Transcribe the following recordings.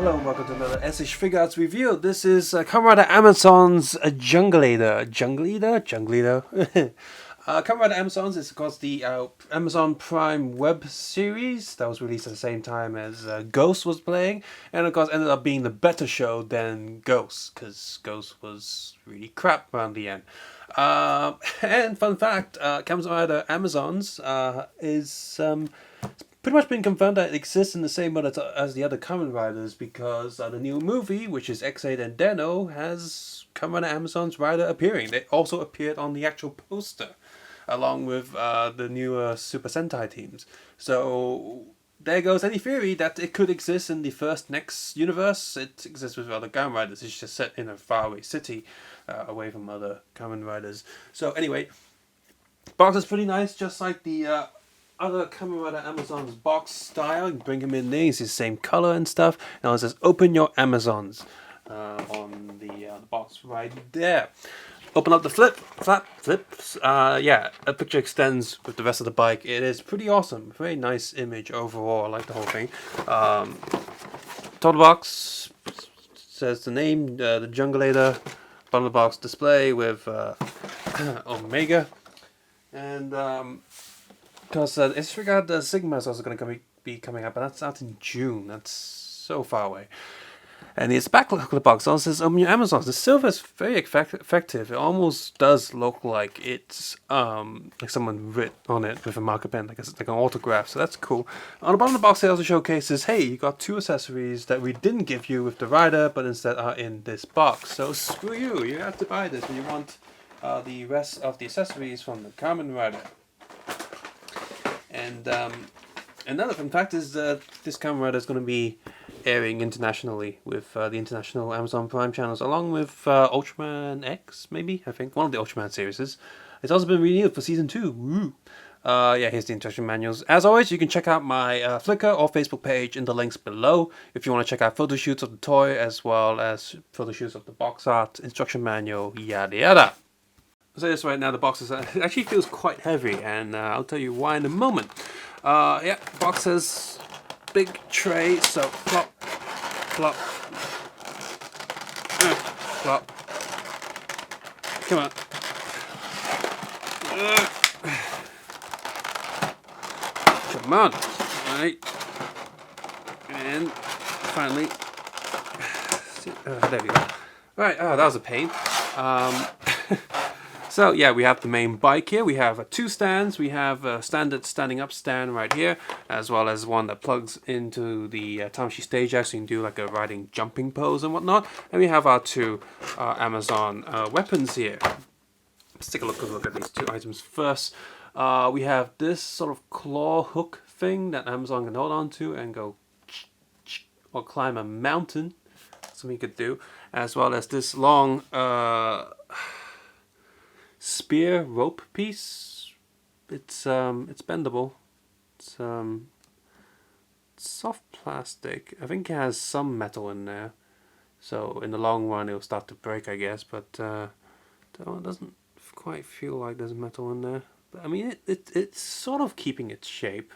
Hello and welcome to another SH Figuarts review. This is Kamen Rider Amazon's Junglaider. Junglaider? Kamen Rider Amazon's is of course the Amazon Prime web series that was released at the same time as Ghost was playing, and of course ended up being the better show than Ghost, because Ghost was really crap around the end. And fun fact, Kamen Rider Amazon's is pretty much been confirmed that it exists in the same mode as the other Kamen Riders, because the new movie, which is X8 and Deno, has Kamen Rider Amazon's rider appearing. They also appeared on the actual poster, along with the newer Super Sentai teams. So there goes any theory that it could exist in the first next universe. It exists with other Kamen Riders. It's just set in a faraway city, away from other Kamen Riders. So anyway, box is pretty nice, just like the other Kamen Rider Amazon's box style. You can bring him in there, he's the same color and stuff. Now it says "Open your Amazons" on the box right there. Open up the flips. Yeah, a picture extends with the rest of the bike. It is pretty awesome. Very nice image overall. I like the whole thing. Total box says the name, the Junglaider. Bottom of the box display with Omega, and because it's figured the Sigma is also going to be coming up, but that's out in June. That's so far away. And its back of the box also says your Amazons. The silver is very effective. It almost does look like it's like someone writ on it with a marker pen, like an autograph. So that's cool. On the bottom of the box, it also showcases, hey, you got two accessories that we didn't give you with the rider, but instead are in this box. So screw you. You have to buy this when you want the rest of the accessories from the Kamen Rider. And another fun fact is that this Kamen Rider is going to be airing internationally with the international Amazon Prime channels, along with Ultraman X, maybe, I think, one of the Ultraman series. It's also been renewed for season 2. Woo! Yeah, here's the instruction manuals. As always, you can check out my Flickr or Facebook page in the links below if you want to check out photo shoots of the toy, as well as photo shoots of the box art, instruction manual, yada yada. I'll say this right now, the box is, it actually feels quite heavy, and I'll tell you why in a moment. Yeah, box has big tray, so plop, plop, plop. Come on. Come on. Right. And finally, there we go. Right, that was a pain. So yeah, we have the main bike here. We have two stands. We have a standard standing up stand right here, as well as one that plugs into the Tamashii stage axe, so you can do like a riding jumping pose and whatnot. And we have our two Amazon weapons here. Let's take a look at these two items first. We have this sort of claw hook thing that Amazon can hold on to and go or climb a mountain. Something you could do, as well as this long spear rope piece. It's bendable. It's soft plastic. I think it has some metal in there, so in the long run it'll start to break, I guess, but it doesn't quite feel like there's metal in there. But I mean, it's sort of keeping its shape,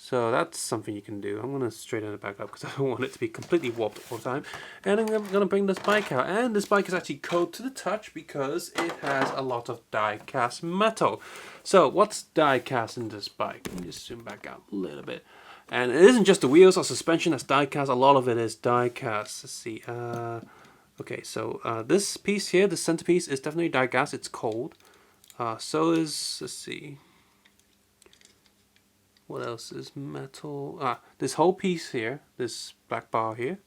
so that's something you can do. I'm going to straighten it back up because I don't want it to be completely warped all the time. And I'm going to bring this bike out. And this bike is actually cold to the touch because it has a lot of die-cast metal. So what's die-cast in this bike? Let me just zoom back out a little bit. And it isn't just the wheels or suspension that's die-cast. A lot of it is die-cast. Let's see. Okay, so this piece here, the centerpiece, is definitely die-cast. It's cold. So is, let's see. What else is metal? This whole piece here, this black bar here,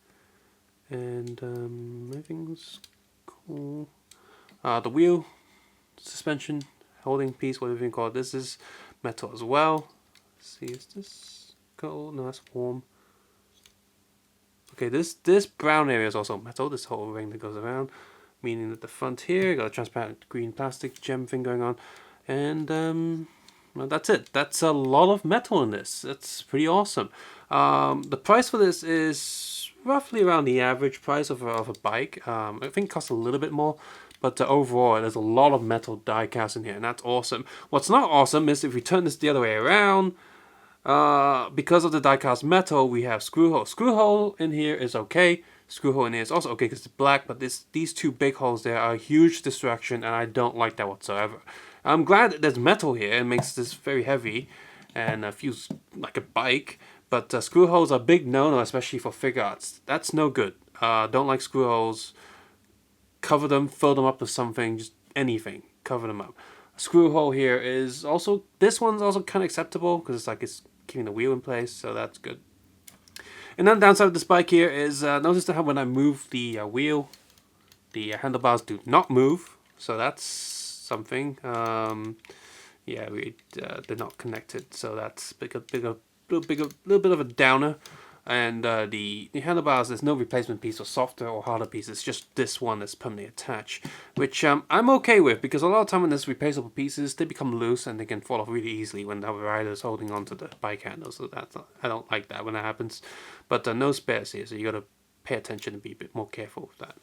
and everything's cool. The wheel, suspension, holding piece, whatever you call it. This is metal as well. Let's see, is this cold? No, that's warm. Okay, this brown area is also metal. This whole ring that goes around, meaning that the front here got a transparent green plastic gem thing going on, and well, that's it. That's a lot of metal in this. That's pretty awesome. The price for this is roughly around the average price of a bike. I think it costs a little bit more, but overall there's a lot of metal die cast in here, and that's awesome. What's not awesome is if we turn this the other way around, Because of the die-cast metal, we have screw hole. Screw hole in here is okay. Screw hole in here is also okay because it's black, but these two big holes there are a huge distraction, and I don't like that whatsoever. I'm glad that there's metal here. It makes this very heavy and feels like a bike, but screw holes are a big no-no, especially for Figuarts. That's no good. Don't like screw holes. Cover them, fill them up with something, just anything. Cover them up. A screw hole here is also, this one's also kind of acceptable because it's keeping the wheel in place, so that's good. And then the downside of this bike here is notice that when I move the wheel, the handlebars do not move, so that's something. Yeah, they're not connected, so that's little bit of a downer. And the handlebars, there's no replacement piece or softer or harder piece. It's just this one that's permanently attached, which I'm okay with because a lot of time when there's replaceable pieces, they become loose and they can fall off really easily when the rider's holding onto the bike handle. So I don't like that when that happens. But no spares here, so you got to pay attention and be a bit more careful with that.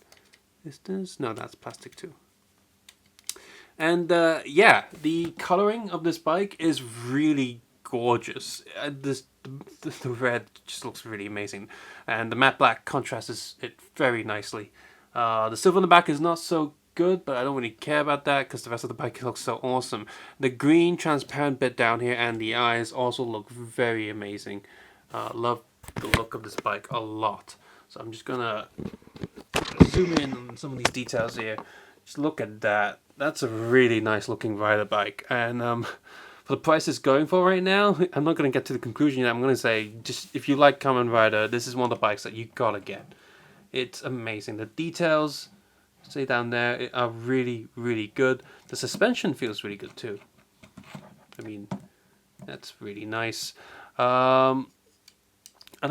Is this? No, that's plastic too. And yeah, the coloring of this bike is really gorgeous. The red just looks really amazing, and the matte black contrasts it very nicely. The silver in the back is not so good, but I don't really care about that because the rest of the bike looks so awesome. The green transparent bit down here and the eyes also look very amazing. Love the look of this bike a lot. So I'm just gonna zoom in on some of these details here. Just look at that. That's a really nice looking rider bike, and for the price it's going for right now, I'm not going to get to the conclusion yet. I'm going to say, just if you like Kamen Rider, this is one of the bikes that you gotta get. It's amazing. The details, say down there, are really, really good. The suspension feels really good too. I mean, that's really nice. Other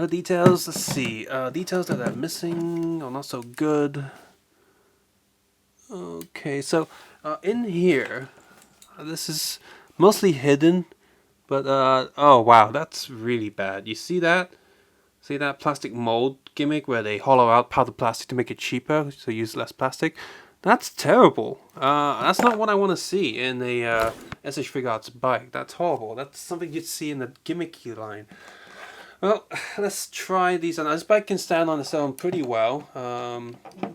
details, let's see. Details that are missing or not so good. Okay, so in here, this is mostly hidden, but oh wow, that's really bad. You see that? See that plastic mold gimmick where they hollow out part of the plastic to make it cheaper, so use less plastic? That's terrible. That's not what I want to see in a SH Figuarts bike. That's horrible. That's something you'd see in the gimmicky line. Well, let's try these on. This bike can stand on its own pretty well.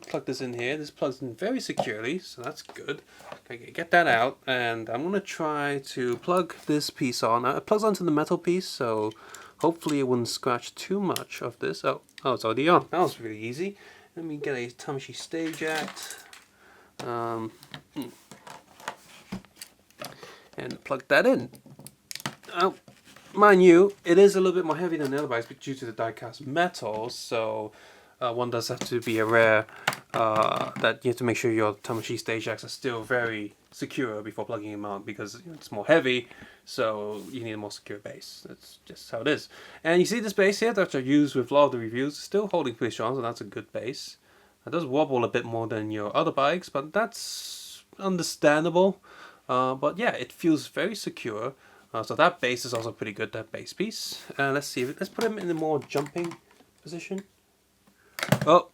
Plug this in here. This plugs in very securely, so that's good. Okay, get that out, and I'm going to try to plug this piece on. It plugs onto the metal piece, so hopefully it wouldn't scratch too much of this. Oh, it's already on. That was really easy. Let me get a Tamashii stage act. And plug that in. Oh. Mind you, it is a little bit more heavy than the other bikes due to the die-cast metal, so one does have to be aware that you have to make sure your Tamashii stage jacks are still very secure before plugging them on because it's more heavy, so you need a more secure base. That's just how it is. And you see this base here that I've used with a lot of the reviews, still holding pretty strong, so that's a good base. It does wobble a bit more than your other bikes, but that's understandable. But yeah, it feels very secure. So that base is also pretty good, that base piece. Let's see, let's put him in a more jumping position. Oh,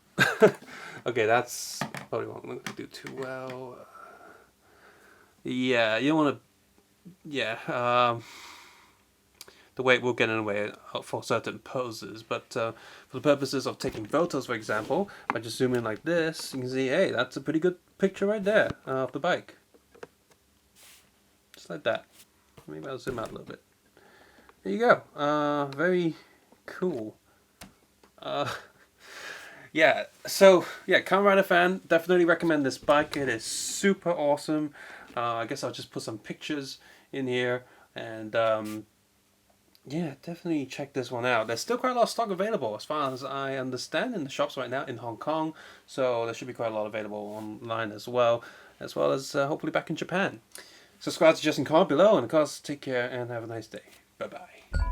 okay, that's probably won't going to do too well. Yeah, you don't want to, yeah, the weight will get in the way for certain poses, but for the purposes of taking photos, for example, if I just zoom in like this, you can see, hey, that's a pretty good picture right there of the bike. Just like that. Maybe I'll zoom out a little bit. There you go. Very cool. Yeah, so, yeah, Kamen Rider fan, definitely recommend this bike. It is super awesome. I guess I'll just put some pictures in here. And, yeah, definitely check this one out. There's still quite a lot of stock available, as far as I understand, in the shops right now in Hong Kong. So there should be quite a lot available online as well as hopefully back in Japan. Subscribe, suggest, and comment below, and of course, take care and have a nice day. Bye-bye.